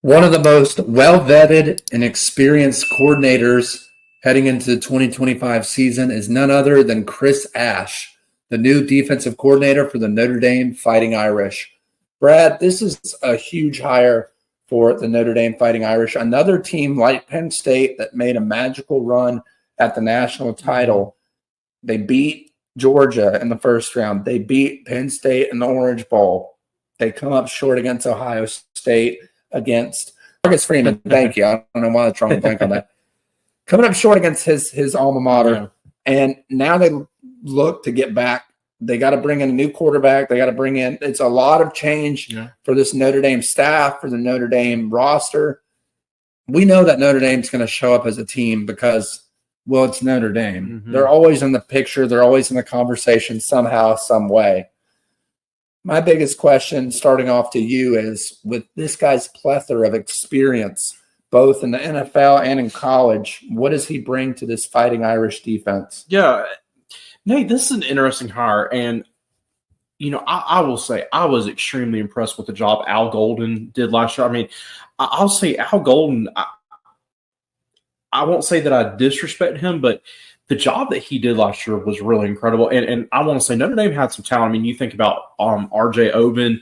One of the most well-vetted and experienced coordinators heading into the 2025 season is none other than Chris Ash, the new defensive coordinator for the Notre Dame Fighting Irish. Brad, this is a huge hire for the Notre Dame Fighting Irish, another team like Penn State that made a magical run at the national title. They beat Georgia in the first round. They beat Penn State in the Orange Bowl. They come up short against Ohio State, against Marcus Freeman. Thank you. I don't know why I'm trying to blank on that. Coming up short against his alma mater. Yeah. And now they look to get back. They got to bring in a new quarterback. They got to bring in – it's a lot of change for this Notre Dame staff, for the Notre Dame roster. We know that Notre Dame's going to show up as a team because, well, it's Notre Dame. Mm-hmm. They're always in the picture. They're always in the conversation somehow, some way. My biggest question starting off to you is, with this guy's plethora of experience, both in the NFL and in college, what does he bring to this Fighting Irish defense? Yeah, Nate, this is an interesting hire. And, I will say I was extremely impressed with the job Al Golden did last year. I mean, I'll say Al Golden, I won't say that I disrespect him, but the job that he did last year was really incredible. And I want to say Notre Dame had some talent. I mean, you think about R.J. Oben,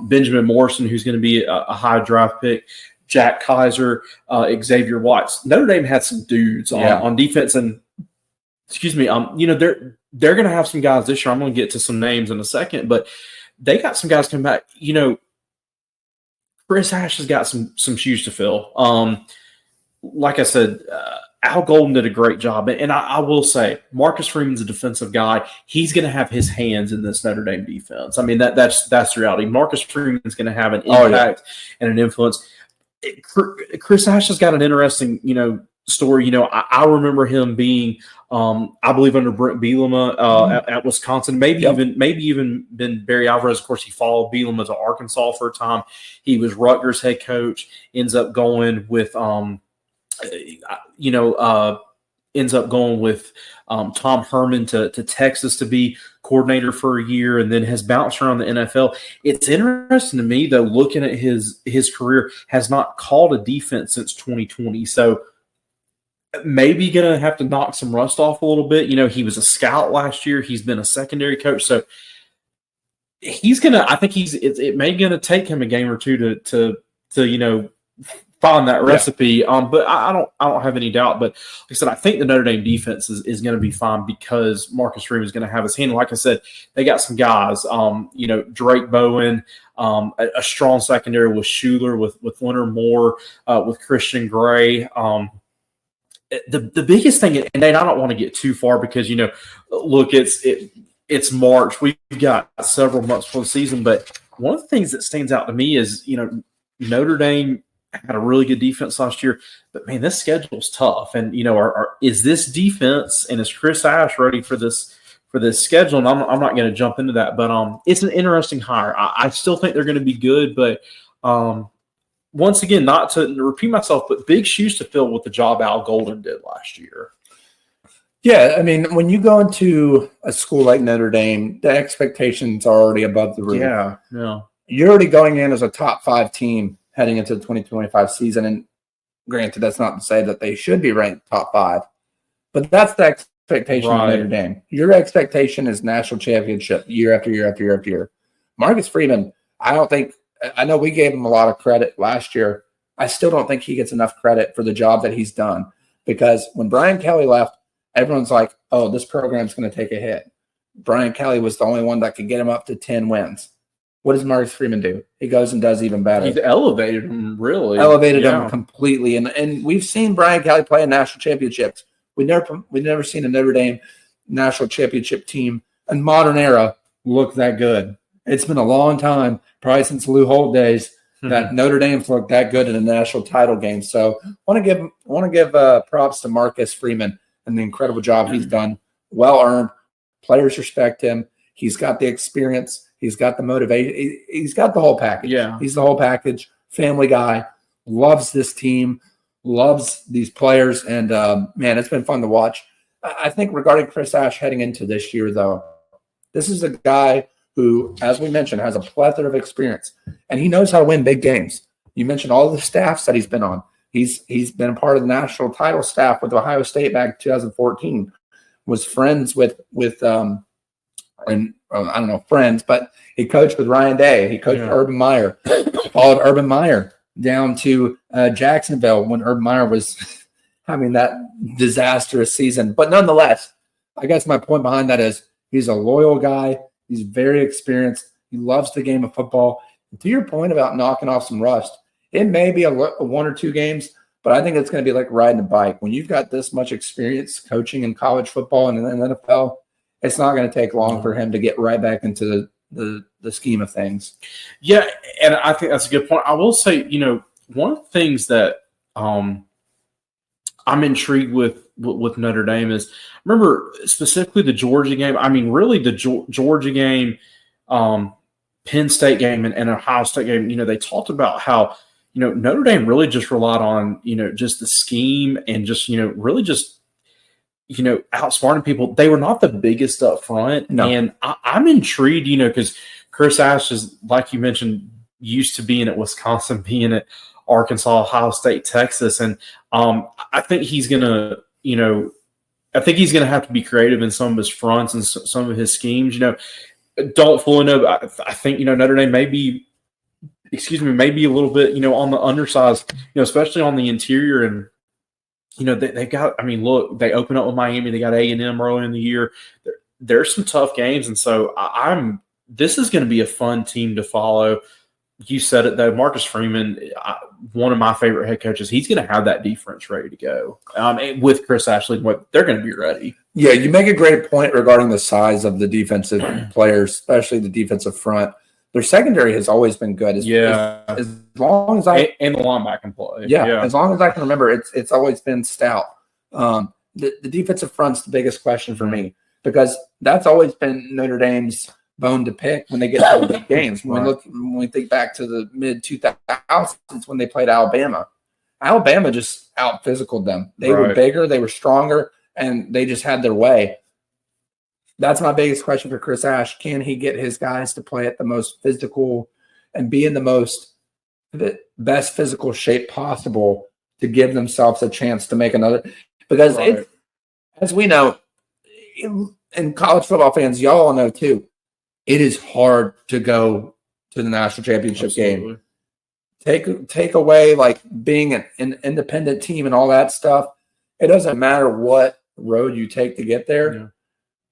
Benjamin Morrison, who's going to be a high draft pick, Jack Kaiser, Xavier Watts. Notre Dame had some dudes on defense. And, they're going to have some guys this year. I'm going to get to some names in a second. But they got some guys coming back. Chris Ash has got some shoes to fill. Like I said, Al Golden did a great job. And I will say, Marcus Freeman's a defensive guy. He's going to have his hands in this Notre Dame defense. I mean, that's the reality. Marcus Freeman's going to have an impact and an influence. Chris Ash has got an interesting, story. I remember him being, I believe, under Brent Bielema at Wisconsin, maybe even been Barry Alvarez. Of course, he followed Bielema to Arkansas for a time. He was Rutgers head coach, ends up going with Tom Herman to Texas to be coordinator for a year, and then has bounced around the NFL. It's interesting to me, though, looking at his career, has not called a defense since 2020. So maybe going to have to knock some rust off a little bit. He was a scout last year. He's been a secondary coach. So he's going to – I think it may going to take him a game or two to find that recipe. But I don't have any doubt. But like I said, I think the Notre Dame defense is going to be fine because Marcus Freeman is going to have his hand. Like I said, they got some guys. Drake Bowen, a strong secondary with Schuler, with Leonard Moore, with Christian Gray. The biggest thing, and Nate, I don't want to get too far because look, it's March. We've got several months for the season, but one of the things that stands out to me is Notre Dame had a really good defense last year, but man, this schedule's tough. And is this defense and is Chris Ash ready for this schedule? And I'm not going to jump into that, but it's an interesting hire. I still think they're going to be good, but once again, not to repeat myself, but big shoes to fill with the job Al Golden did last year. Yeah, I mean, when you go into a school like Notre Dame, the expectations are already above the roof. Yeah. You're already going in as a top 5 team heading into the 2025 season. And granted, that's not to say that they should be ranked top 5, but that's the expectation of Notre Dame. Your expectation is national championship year after year after year after year. Marcus Freeman, I know we gave him a lot of credit last year. I still don't think he gets enough credit for the job that he's done, because when Brian Kelly left, everyone's like, oh, this program's going to take a hit. Brian Kelly was the only one that could get him up to 10 wins. What does Marcus Freeman do? He goes and does even better. He's elevated him, really. Him completely. And we've seen Brian Kelly play in national championships. We've never seen a Notre Dame national championship team in modern era look that good. It's been a long time, probably since Lou Holt days, that Notre Dame's looked that good in a national title game. So I want to give props to Marcus Freeman and the incredible job he's done. Well earned. Players respect him. He's got the experience. He's got the motivation. He's got the whole package. Yeah. He's the whole package. Family guy. Loves this team. Loves these players. And, man, it's been fun to watch. I think regarding Chris Ash heading into this year, though, this is a guy who, as we mentioned, has a plethora of experience, and he knows how to win big games. You mentioned all the staffs that he's been on. He's been a part of the national title staff with Ohio State back in 2014. Was friends with and I don't know friends, but he coached with Ryan Day. He coached Urban Meyer. Followed Urban Meyer down to Jacksonville when Urban Meyer was having that disastrous season. But nonetheless, I guess my point behind that is he's a loyal guy. He's very experienced. He loves the game of football. And to your point about knocking off some rust, it may be a 1 or 2 games, but I think it's going to be like riding a bike. When you've got this much experience coaching in college football and in the NFL, it's not going to take long for him to get right back into the scheme of things. Yeah, and I think that's a good point. I will say, one of the things that I'm intrigued with Notre Dame is, remember specifically the Georgia game. I mean, really the Georgia game, Penn State game, and Ohio State game. They talked about how Notre Dame really just relied on just the scheme and just really just outsmarting people. They were not the biggest up front, and I'm intrigued. Because Chris Ash is, like you mentioned, used to being at Wisconsin, being at Arkansas, Ohio State, Texas, and I think he's gonna, I think he's gonna have to be creative in some of his fronts and some of his schemes. Don't fully know. I think Notre Dame may be a little bit on the undersized, especially on the interior, and they've got. I mean, look, they open up with Miami. They got A&M early in the year. There's some tough games, and so this is going to be a fun team to follow. You said it, though. Marcus Freeman, one of my favorite head coaches, he's going to have that defense ready to go. With Chris Ashley, they're going to be ready. Yeah, you make a great point regarding the size of the defensive players, especially the defensive front. Their secondary has always been good. As long as I and the linebacking play. Yeah, as long as I can remember, it's always been stout. The defensive front's the biggest question for me because that's always been Notre Dame's bone to pick when they get to the big games. When we think back to the mid 2000s when they played Alabama just out physicaled them. They were bigger, they were stronger, and they just had their way. That's my biggest question for Chris Ash. Can he get his guys to play at the most physical and be in the best physical shape possible to give themselves a chance to make another? Because as we know, and college football fans, y'all know too, it is hard to go to the national championship game. Take away like being an independent team and all that stuff. It doesn't matter what road you take to get there. Yeah.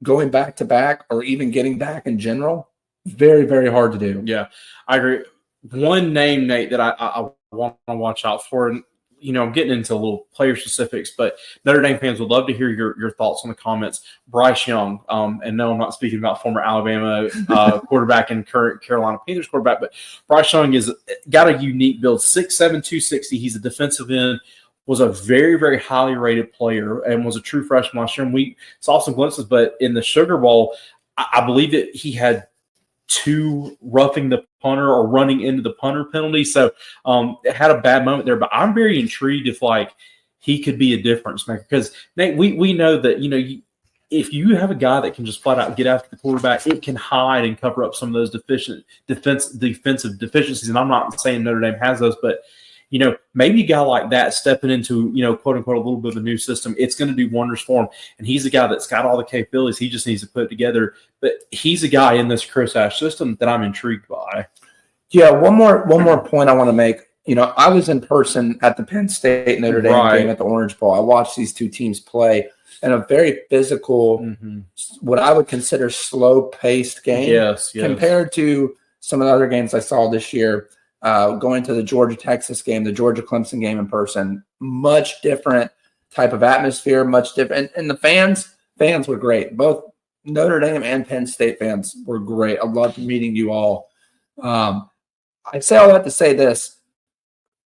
Going back to back or even getting back in general, very, very hard to do. Yeah, I agree. One name, Nate, that I want to watch out for, and I'm getting into a little player specifics, but Notre Dame fans would love to hear your thoughts in the comments. Bryce Young, and no, I'm not speaking about former Alabama quarterback and current Carolina Panthers quarterback, but Bryce Young is got a unique build, 6'7", 260. He's a defensive end. Was a very, very highly rated player and was a true freshman last year. And we saw some glimpses, but in the Sugar Bowl, I believe that he had 2 roughing the punter or running into the punter penalty. So it had a bad moment there. But I'm very intrigued if he could be a difference maker because Nate, we know that if you have a guy that can just flat out get after the quarterback, it can hide and cover up some of those defensive deficiencies. And I'm not saying Notre Dame has those, but maybe a guy like that stepping into, quote unquote, a little bit of a new system, it's going to do wonders for him. And he's a guy that's got all the capabilities. He just needs to put it together. But he's a guy in this Chris Ash system that I'm intrigued by. Yeah. One more point I want to make. I was in person at the Penn State Notre Dame game at the Orange Bowl. I watched these two teams play in a very physical, what I would consider slow-paced game. Yes. Compared to some of the other games I saw this year. Going to the Georgia-Texas game, the Georgia-Clemson game in person, much different type of atmosphere, much different. And the fans were great. Both Notre Dame and Penn State fans were great. I loved meeting you all. I say all that to say this.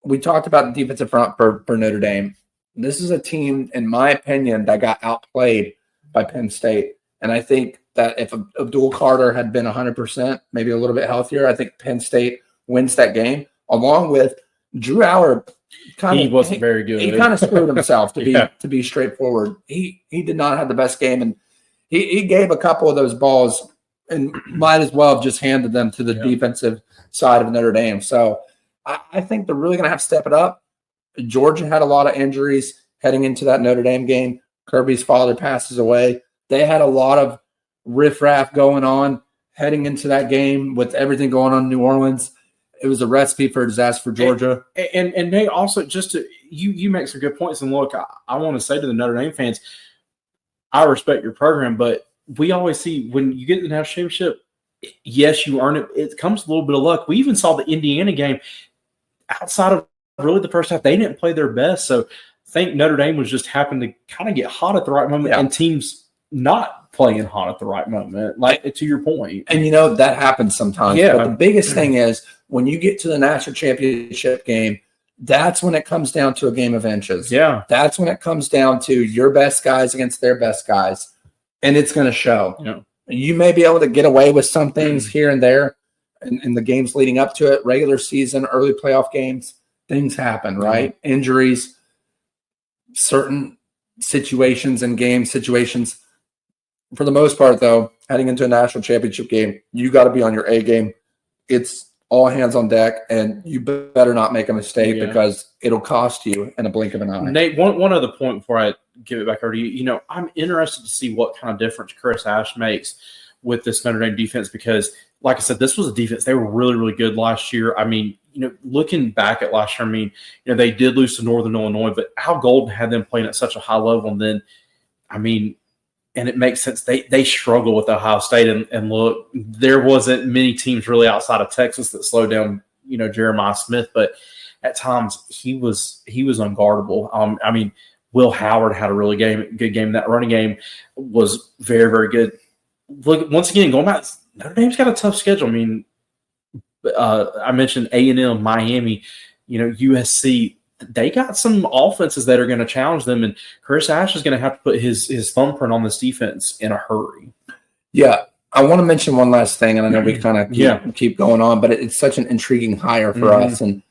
We talked about the defensive front for Notre Dame. This is a team, in my opinion, that got outplayed by Penn State. And I think that if Abdul Carter had been 100%, maybe a little bit healthier, I think Penn State wins that game, along with Drew Aller. He wasn't very good. He kind of screwed himself, to be straightforward. He did not have the best game, and he gave a couple of those balls and might as well have just handed them to the defensive side of Notre Dame. So I think they're really going to have to step it up. Georgia had a lot of injuries heading into that Notre Dame game. Kirby's father passes away. They had a lot of riffraff going on heading into that game with everything going on in New Orleans. It was a recipe for a disaster for Georgia. And they also, just to, you make some good points. And look, I want to say to the Notre Dame fans, I respect your program, but we always see when you get to the national championship, yes, you earn it. It comes with a little bit of luck. We even saw the Indiana game outside of really the first half. They didn't play their best. So I think Notre Dame was just happened to kind of get hot at the right moment, and teams not playing hot at the right moment, like to your point. And, that happens sometimes. Yeah. But the biggest thing is when you get to the national championship game, that's when it comes down to a game of inches. Yeah. That's when it comes down to your best guys against their best guys, and it's going to show. Yeah. You may be able to get away with some things here and there in the games leading up to it, regular season, early playoff games. Things happen, right? Injuries, certain situations and game situations. For the most part, though, heading into a national championship game, you got to be on your A game. It's all hands on deck, and you better not make a mistake because it'll cost you in a blink of an eye. Nate, one other point before I give it back over to you. I'm interested to see what kind of difference Chris Ash makes with this Notre Dame defense because, like I said, this was a defense. They were really, really good last year. I mean, looking back at last year, they did lose to Northern Illinois, but Al Golden had them playing at such a high level. And then, and it makes sense. They struggle with Ohio State. And look, there wasn't many teams really outside of Texas that slowed down, Jeremiah Smith. But at times he was unguardable. Will Howard had a really good game. That running game was very, very good. Look, once again, going back, Notre Dame's got a tough schedule. I mentioned A&M, Miami, USC. They got some offenses that are going to challenge them, and Chris Ash is going to have to put his thumbprint on this defense in a hurry. Yeah, I want to mention one last thing, and I know we kind of keep going on, but it's such an intriguing hire for us. And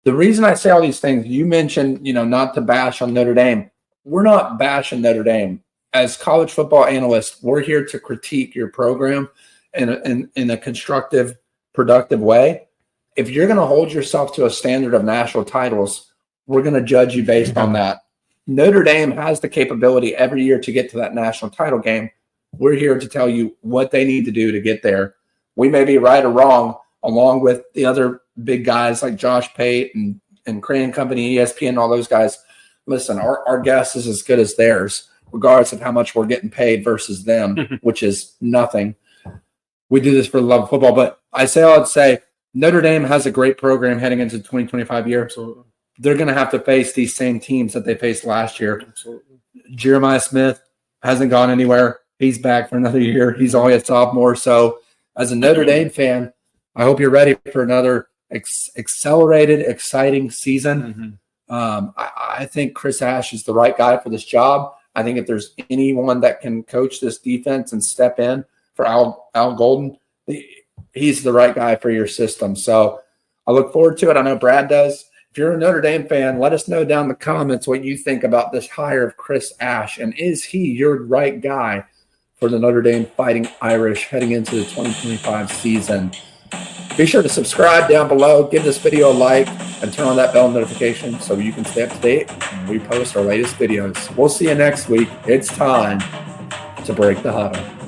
the reason I say all these things, you mentioned, not to bash on Notre Dame. We're not bashing Notre Dame. As college football analysts, we're here to critique your program in a constructive, productive way. If you're going to hold yourself to a standard of national titles, we're going to judge you based on that. Notre Dame has the capability every year to get to that national title game. We're here to tell you what they need to do to get there. We may be right or wrong, along with the other big guys like Josh Pate and Crane Company, ESPN, all those guys. Listen, our guess is as good as theirs, regardless of how much we're getting paid versus them, which is nothing. We do this for the love of football. But I'd say Notre Dame has a great program heading into the 2025 year. Absolutely. They're going to have to face these same teams that they faced last year. Absolutely. Jeremiah Smith hasn't gone anywhere. He's back for another year. He's only a sophomore. So as a Notre Dame fan, I hope you're ready for another accelerated, exciting season. I think Chris Ash is the right guy for this job. I think if there's anyone that can coach this defense and step in for Al Golden, he's the right guy for your system. So I look forward to it. I know Brad does. If you're a Notre Dame fan, let us know down in the comments what you think about this hire of Chris Ash. And is he your right guy for the Notre Dame Fighting Irish heading into the 2025 season? Be sure to subscribe down below, give this video a like, and turn on that bell notification so you can stay up to date when we post our latest videos. We'll see you next week. It's time to break the huddle.